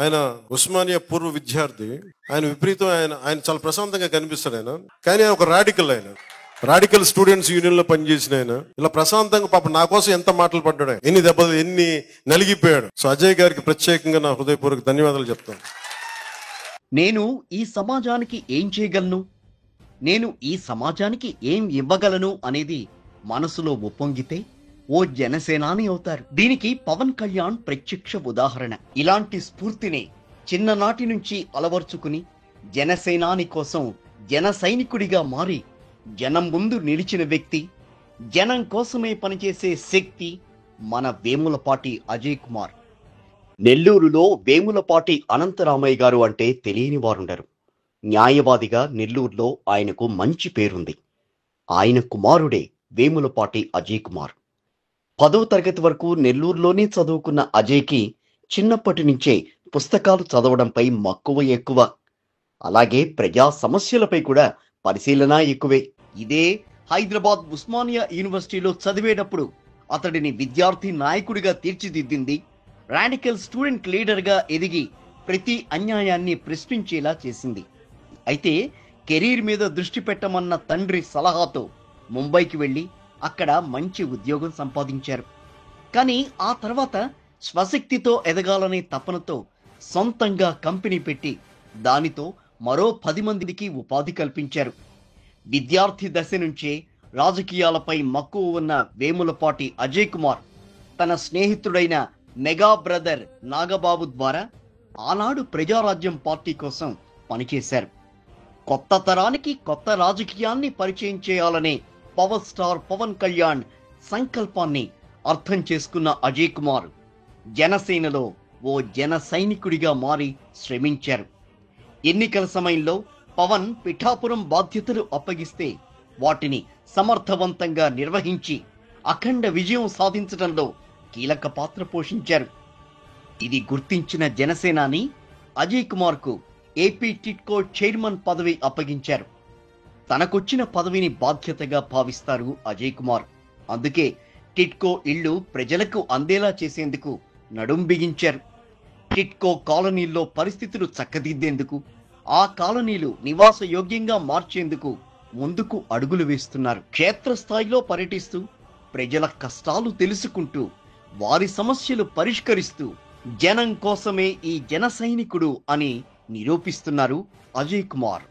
ఆయన ఉస్మానియా పూర్వ విద్యార్థి. ఆయన విపరీతం ఆయన చాలా ప్రశాంతంగా కనిపిస్తాడు ఆయన, కానీ ఆయన ఒక రాడికల్ స్టూడెంట్స్ యూనియన్ లో పనిచేసిన ఆయన. ఇలా ప్రశాంతంగా పాప నా కోసం ఎంత మాటలు పడ్డాడు, ఎన్ని దెబ్బలు, ఎన్ని నలిగిపోయాడు. సో అజయ్ గారికి ప్రత్యేకంగా నా హృదయపూర్వక ధన్యవాదాలు చెప్తాను. నేను ఈ సమాజానికి ఏం చేయగలను, నేను ఈ సమాజానికి ఏం ఇవ్వగలను అనేది మనసులో ఉప్పొంగితే ఓ జనసేనాని అవుతారు. దీనికి పవన్ కళ్యాణ్ ప్రత్యక్ష ఉదాహరణ. ఇలాంటి స్ఫూర్తిని చిన్ననాటి నుంచి అలవర్చుకుని జనసేనాని కోసం జన సైనికుడిగా మారి జనం ముందు నిలిచిన వ్యక్తి, జనం కోసమే పనిచేసే శక్తి మన వేములపాటి అజయ్ కుమార్. నెల్లూరులో వేములపాటి అనంతరామయ్య గారు అంటే తెలియని వారుండరు. న్యాయవాదిగా నెల్లూరులో ఆయనకు మంచి పేరుంది. ఆయన కుమారుడే వేములపాటి అజయ్ కుమార్. 10వ తరగతి వరకు నెల్లూరులోనే చదువుకున్న అజయ్కి చిన్నప్పటి నుంచే పుస్తకాలు చదవడంపై మక్కువ ఎక్కువ. అలాగే ప్రజా సమస్యలపై కూడా పరిశీలన ఎక్కువే. ఇదే హైదరాబాద్ ఉస్మానియా యూనివర్సిటీలో చదివేటప్పుడు అతడిని విద్యార్థి నాయకుడిగా తీర్చిదిద్దింది. రాడికల్ స్టూడెంట్ లీడర్గా ఎదిగి ప్రతి అన్యాయాన్ని ప్రశ్నించేలా చేసింది. అయితే కెరీర్ మీద దృష్టి పెట్టమన్న తండ్రి సలహాతో ముంబైకి వెళ్ళి అక్కడ మంచి ఉద్యోగం సంపాదించారు. కానీ ఆ తర్వాత స్వశక్తితో ఎదగాలనే తపనతో సొంతంగా కంపెనీ పెట్టి దానితో మరో 10 మందికి ఉపాధి కల్పించారు. విద్యార్థి దశ నుంచే రాజకీయాలపై మక్కువ ఉన్న వేములపాటి అజయ్ కుమార్ తన స్నేహితుడైన మెగా బ్రదర్ నాగబాబు ద్వారా ఆనాడు ప్రజారాజ్యం పార్టీ కోసం పనిచేశారు. కొత్త తరానికి కొత్త రాజకీయాన్ని పరిచయం చేయాలనే పవర్ స్టార్ పవన్ కళ్యాణ్ సంకల్పాన్ని అర్థం చేసుకున్న అజయ్ కుమార్ జనసేనలో ఓ జన సైనికుడిగా మారి శ్రమించారు. ఎన్నికల సమయంలో పవన్ పిఠాపురం బాధ్యతలు అప్పగిస్తే వాటిని సమర్థవంతంగా నిర్వహించి అఖండ విజయం సాధించడంలో కీలక పాత్ర పోషించారు. ఇది గుర్తించిన జనసేనాని అజయ్ కుమార్కు ఏపీ టిట్కో చైర్మన్ పదవి అప్పగించారు. తనకొచ్చిన పదవిని బాధ్యతగా భావిస్తారు అజయ్ కుమార్. అందుకే టిట్కో ఇళ్లు ప్రజలకు అందేలా చేసేందుకు నడుం బిగించారు. టిట్కో కాలనీల్లో పరిస్థితులు చక్కదిద్దేందుకు, ఆ కాలనీలు నివాస యోగ్యంగా మార్చేందుకు ముందుకు అడుగులు వేస్తున్నారు. క్షేత్రస్థాయిలో పర్యటిస్తూ ప్రజల కష్టాలు తెలుసుకుంటూ వారి సమస్యలు పరిష్కరిస్తూ జనం కోసమే ఈ జన సైనికుడు అని నిరూపిస్తున్నారు అజయ్ కుమార్.